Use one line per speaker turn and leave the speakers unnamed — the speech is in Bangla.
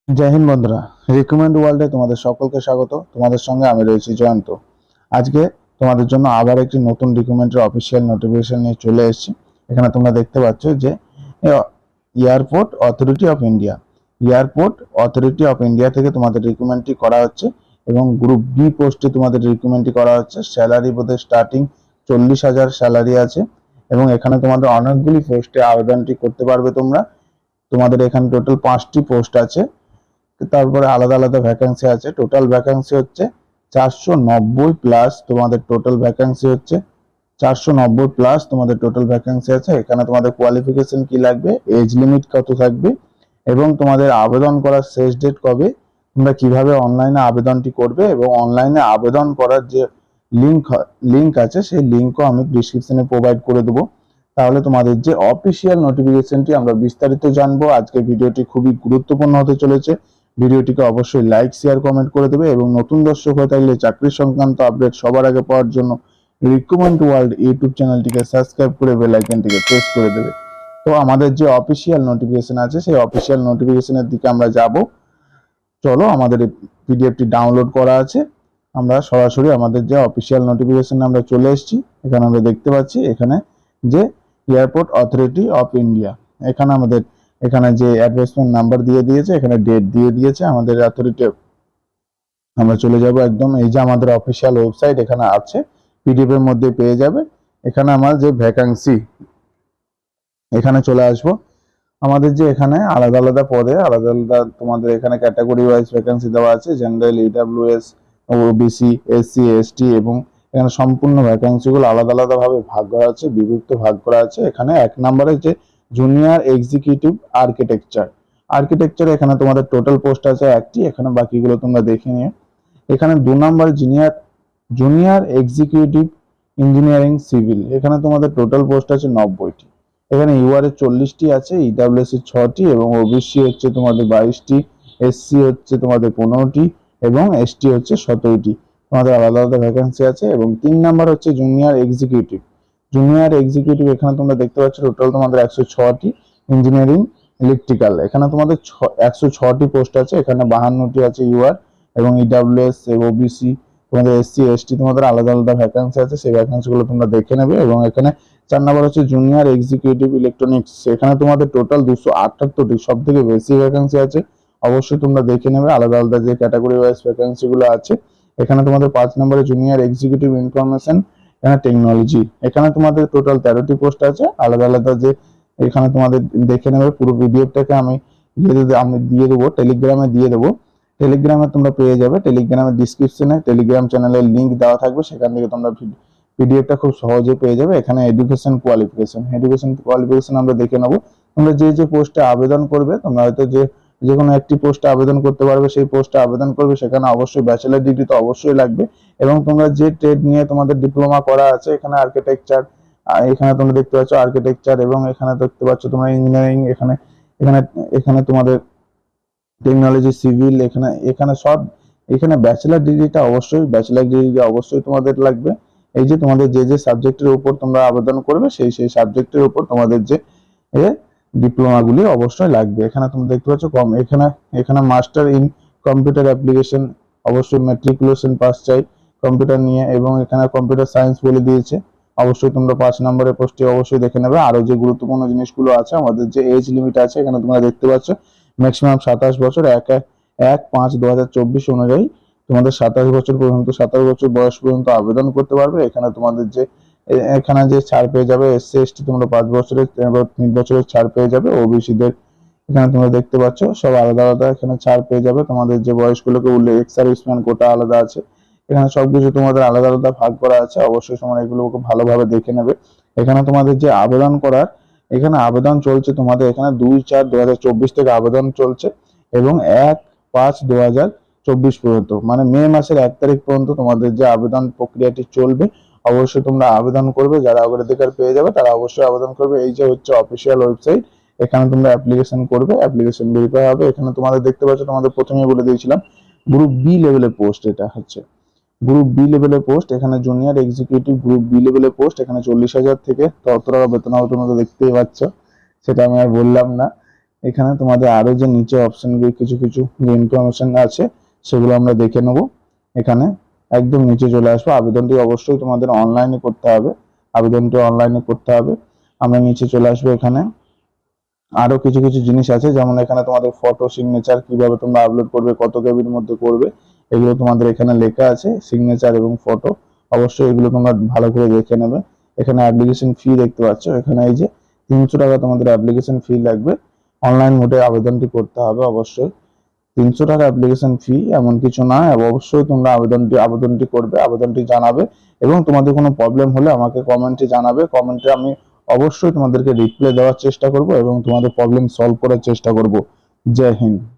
জয় হিন্দ বন্ধুরা, রিকমেন্ড ওয়ার্ল্ডে তোমাদের সকলকে স্বাগত। তোমাদের সঙ্গে আমি রয়েছি জয়ন্ত। আজকে তোমাদের জন্য আবার একটি নতুন রিকমেন্ডের অফিসিয়াল নোটিফিকেশন নিয়ে চলে এসেছি। এখানে তোমরা দেখতে পাচ্ছ যে এয়ারপোর্ট অথরিটি অফ ইন্ডিয়া থেকে তোমাদের রিকমেন্ডটি করা হচ্ছে এবং গ্রুপ বি পোস্টে তোমাদের রিকমেন্ডটি করা হচ্ছে। স্যালারি বোধহয় স্টার্টিং 40,000 স্যালারি আছে এবং এখানে তোমাদের অনেকগুলি পোস্টে আবেদনটি করতে পারবে তোমরা। তোমাদের এখানে টোটাল 5টি পোস্ট আছে, তারপরে আলাদা আলাদা ভ্যাকেন্সি আছে। টোটাল ভ্যাকেন্সি হচ্ছে 490 প্লাস তোমাদের টোটাল ভ্যাকেন্সি হচ্ছে 490 প্লাস তোমাদের টোটাল ভ্যাকেন্সি আছে। এখানে তোমাদের কোয়ালিফিকেশন কি লাগবে, এজ লিমিট কত থাকবে এবং তোমাদের আবেদন করার শেষ ডেট কবে, তোমরা কিভাবে অনলাইনে আবেদনটি করবে এবং অনলাইনে আবেদন করার যে লিঙ্ক আছে সেই লিঙ্কও আমি ডিসক্রিপশনে প্রোভাইড করে দেবো। তাহলে তোমাদের যে অফিসিয়াল নোটিফিকেশনটি আমরা বিস্তারিত জানবো। আজকে ভিডিওটি খুবই গুরুত্বপূর্ণ হতে চলেছে। ভিডিওটিকে অবশ্যই লাইক, শেয়ার, কমেন্ট করে দেবে এবং নতুন দর্শক হয়ে থাকলে চাকরি সংক্রান্ত আপডেট সবার আগে পাওয়ার জন্য রিকমেন্ড ওয়ার্ল্ড ইউটিউব চ্যানেলটিকে সাবস্ক্রাইব করে বেল আইকনটিকে প্রেস করে দেবে। তো আমাদের যে অফিসিয়াল নোটিফিকেশন আছে সেই অফিসিয়াল নোটিফিকেশনের দিকে আমরা যাব। চলো, আমাদের পিডিএফটি ডাউনলোড করা আছে। আমরা সরাসরি আমাদের যে অফিসিয়াল নোটিফিকেশন আমরা চলে এসেছি। এখানে আমরা দেখতে পাচ্ছি এখানে যে এয়ারপোর্ট অথরিটি অফ ইন্ডিয়া, এখানে আমাদের এখানে যে অ্যাডভার্টাইজমেন্ট নাম্বার দিয়ে দিয়েছে, এখানে ডেট দিয়ে দিয়েছে আমাদের অথরিটি। আমরা চলে যাব একদম, এই যে আমাদের অফিসিয়াল ওয়েবসাইট এখানে আছে, পিডিএফ এর মধ্যে পেয়ে যাবে। এখানে আমার যে ভ্যাকান্সি, এখানে চলে আসবো। আমাদের যে এখানে আলাদা আলাদা পদে আলাদা আলাদা তোমাদের এখানে ক্যাটাগরি ওয়াইজ ভ্যাকান্সি দেওয়া আছে। General, EWS, OBC, SC, ST এবং এখানে সম্পূর্ণ ভ্যাকান্সিগুলো আলাদা আলাদা ভাবে ভাগ করা আছে, বিভক্ত ভাগ করা আছে। এখানে 1 নম্বরে যে জুনিয়র এক্সিকিউটিভ আর্কিটেকচার এখানে তোমাদের টোটাল পোস্ট আছে 1টি। এখানে বাকিগুলো তোমরা দেখে নিও। এখানে 2 নম্বর জুনিয়র এক্সিকিউটিভ ইঞ্জিনিয়ারিং সিভিল, এখানে তোমাদের টোটাল পোস্ট আছে 90টি। এখানে ইউআর এর 40টি আছে, ইডব্লিউএস এর 6টি এবং ওবিসি হচ্ছে তোমাদের 22টি, এসসি হচ্ছে তোমাদের 15টি এবং এসটি হচ্ছে 17টি। তোমাদের আলাদা আলাদা ভ্যাকেন্সি আছে। এবং 3 নাম্বার হচ্ছে জুনিয়র এক্সিকিউটিভ এখানে তোমরা দেখতে পাচ্ছ টোটাল তোমাদের 106টি। ইঞ্জিনিয়ারিং ইলেকট্রিক্যাল এখানে তোমাদের 106টি পোস্ট আছে। এখানে 52টি আছে ইউআর এবং ইডব্লিউএস, ওবিসি, তোমাদের এসসি, এসটি তোমাদের আলাদা আলাদা ভ্যাকেন্সি আছে। সেই ভ্যাকেন্সিগুলো তোমরা দেখে নেবে। এবং এখানে 4 নম্বর হচ্ছে জুনিয়র এক্সিকিউটিভ ইলেকট্রনিক্স, এখানে তোমাদের টোটাল 278টি, সব থেকে বেশি ভ্যাকেন্সি আছে। অবশ্যই তোমরা দেখে নেবে আলাদা আলাদা যে ক্যাটাগরি ওয়াইজ ভ্যাকেন্সি গুলো আছে। এখানে তোমাদের 5 নম্বরে জুনিয়র এক্সিকিউটিভ ইনফরমেশন এখানে টেকনোলজি, এখানে তোমাদের টোটাল 13টি পোস্ট আছে আলাদা আলাদা যে। এখানে তোমাদের দেখে নেবে পুরো পিডিএফটাকে আমি দিয়ে দেবো, টেলিগ্রামে দিয়ে দেবো। টেলিগ্রামে তোমরা পেয়ে যাবে, টেলিগ্রামের ডিসক্রিপশনে টেলিগ্রাম চ্যানেলের লিঙ্ক দেওয়া থাকবে, সেখান থেকে তোমরা পিডিএফটা খুব সহজে পেয়ে যাবে। এখানে এডুকেশন কোয়ালিফিকেশন আমরা দেখে নেবো। তোমরা যে যে পোস্টে আবেদন করবে, তোমরা হয়তো যে কোনো একটি পোস্টে আবেদন করতে পারবে, সেই পোস্টে আবেদন করবে। সেখানে অবশ্যই ব্যাচেলর ডিগ্রি তো অবশ্যই লাগবে এবং তোমরা যে ট্রেড নিয়ে তোমাদের ডিপ্লোমা করা আছে, এখানে আর্কিটেকচার, এখানে তোমরা দেখতে পাচ্ছ আর্কিটেকচার এবং এখানে দেখতে পাচ্ছ তোমরা ইঞ্জিনিয়ারিং, এখানে এখানে এখানে তোমাদের টেকনোলজি, সিভিল, এখানে এখানে সব। এখানে ব্যাচেলর ডিগ্রি অবশ্যই তোমাদের লাগবে। এই যে তোমাদের যে যে সাবজেক্টের উপর তোমরা আবেদন করবে, সেই সেই সাবজেক্টের উপর তোমাদের যে ডিপ্লোমাগুলি অবশ্যই লাগবে। এখানে তোমরা দেখতে পাচ্ছ এখানে এখানে মাস্টার ইন কম্পিউটার অ্যাপ্লিকেশন, অবশ্যই ম্যাট্রিকুলেশন পাস চাই কম্পিউটার নিয়ে এবং এখানে কম্পিউটার সায়েন্স বলে দিয়েছে। অবশ্যই তোমরা 5 নম্বরের পোস্টে অবশ্যই দেখে নেবে। আরো যে গুরুত্বপূর্ণ জিনিসগুলো আছে, আমাদের যে এজ লিমিট আছে এখানে তোমরা দেখতে পাচ্ছ ম্যাক্সিমাম 27 বছর, 1/5/2024 অনুযায়ী তোমাদের 27 বছর বয়স পর্যন্ত আবেদন করতে পারবে। এখানে তোমাদের যে এখানে যে ছাড় পেয়ে যাবে, এসসি এসটি তোমরা 5 বছরের 3 বছরের ছাড় পেয়ে যাবে। ওবিসিদের এখানে তোমরা দেখতে পাচ্ছ সব আলাদা আলাদা এখানে ছাড় পেয়ে যাবে। তোমাদের যে বয়সগুলোকে উল্লেখ, এক্স সার্ভিসম্যান কোটা আলাদা আছে, এখানে সবকিছু তোমাদের আলাদা আলাদা ভাগ করা আছে। অবশ্যই তোমরা এগুলোকে ভালোভাবে দেখে নেবে। এখানে তোমাদের যে আবেদন করার, এখানে আবেদন চলছে তোমাদের এখানে 2/4/2024 থেকে আবেদন চলছে এবং 1/5/2024 পর্যন্ত, মানে মে মাসের 1 তারিখ পর্যন্ত তোমাদের যে আবেদন প্রক্রিয়াটি চলবে। অবশ্যই তোমরা আবেদন করবে, যারা অগ্রাধিকার পেয়ে যাবে তারা অবশ্যই আবেদন করবে। এই যে হচ্ছে অফিসিয়াল ওয়েবসাইট, এখানে তোমরা অ্যাপ্লিকেশন করবে, অ্যাপ্লিকেশন ভেরিফাই হবে। এখানে তোমাদের দেখতে পাচ্ছ, তোমাদের প্রথমে বলে দিয়েছিলাম গ্রুপ বি লেভেলের পোস্ট, এটা হচ্ছে গ্রুপ বি লেভেলের পোস্ট। এখানে জুনিয়র এক্সিকিউটিভ গ্রুপ বি লেভেলের পোস্ট, এখানে 40,000 থেকে 70 টাকা বেতন হবে, তোমরা দেখতেই পাচ্ছ, সেটা আমি আর বললাম না। এখানে তোমাদের আরো যে নিচে অপশনগুলো কিছু কিছু যে ইনফরমেশন আছে সেগুলো আমরা দেখে নেব। এখানে একদম নিচে চলে আসবো। আবেদনটি অবশ্যই তোমাদের অনলাইনে করতে হবে, আবেদনটি অনলাইনে করতে হবে। আমরা নিচে চলে আসবো। এখানে আরো কিছু কিছু জিনিস আছে, যেমন এখানে তোমাদের ফটো সিগনেচার কিভাবে তোমরা আপলোড করবে, কত কেবির মধ্যে করবে, এগুলো তোমাদের এখানে লেখা আছে। সিগনেচার এবং ফটো অবশ্যই এগুলো তোমরা ভালো করে দেখে নেবে। এখানে অ্যাপ্লিকেশন ফি দেখতে পাচ্ছ, এখানে এই যে 300 টাকা তোমাদের অ্যাপ্লিকেশন ফি লাগবে। অনলাইন মোডে আবেদনটি করতে হবে অবশ্যই। 300 টাকা অ্যাপ্লিকেশন ফি এমন কিছু না, অবশ্যই তোমরা আবেদনটি করবে, আবেদনটি জানাবে এবং তোমাদের কোনো প্রবলেম হলে আমাকে কমেন্টে জানাবে। কমেন্টে আমি অবশ্যই তোমাদেরকে রিপ্লাই দেওয়ার চেষ্টা করব এবং তোমাদের প্রবলেম সলভ করার চেষ্টা করব। জয় হিন্দ।